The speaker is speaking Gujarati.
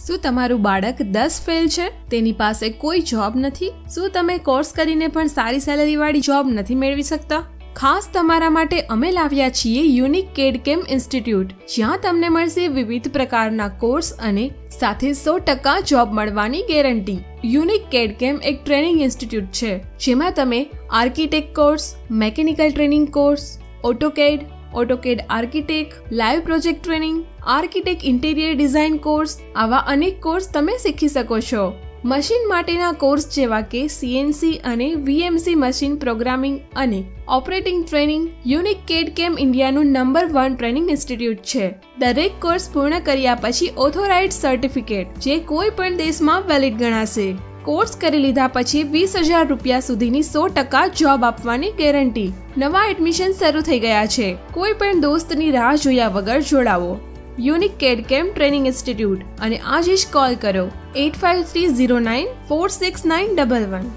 શું તમારું બાળક 10 ફેલ છે? તેની પાસે કોઈ જોબ નથી? શું તમે કોર્સ કરીને પણ સારી સેલરી વાળી જોબ નથી મેળવી શકતા? ખાસ તમારા માટે અમે લાવ્યા છીએ યુનિક કેડકેમ ઇન્સ્ટિટ્યૂટ, જ્યાં તમને મળશે વિવિધ પ્રકારના કોર્સ અને સાથે 100% જોબ મળવાની ગેરંટી. યુનિક કેડકેમ એક ટ્રેનિંગ ઇન્સ્ટિટ્યૂટ છે, જેમાં તમે architect course, mechanical training course, AutoCAD architect, live project training, architect interior design course, આવા અનેક કોર્સ તમે શીખી શકો છો. મશીન માટેના કોર્સ જેવા કે CNC અને VMC મશીન પ્રોગ્રામિંગ અને ઓપરેટિંગ ટ્રેનિંગ યુનિક કેડકેમ ઇન્ડિયાનું નંબર 1 ટ્રેનિંગ ઇન્સ્ટિટ્યૂટ છે. દરેક કોર્સ પૂર્ણ કર્યા પછી ઓથોરાઇઝ્ડ સર્ટિફિકેટ, જે કોઈ પણ દેશમાં વેલિડ ગણાશે. કોર્સ કરી લીધા પછી 20,000 રૂપિયા સુધીની 100% જોબ આપવાની ગેરંટી. નવા એડમિશન શરૂ થઈ ગયા છે. કોઈ પણ દોસ્તની રાહ જોયા વગર જોડાવો યુનિક કેડકેમ ટ્રેનિંગ ઇન્સ્ટિટ્યૂટ અને આજે જ કોલ કરો 8530946911.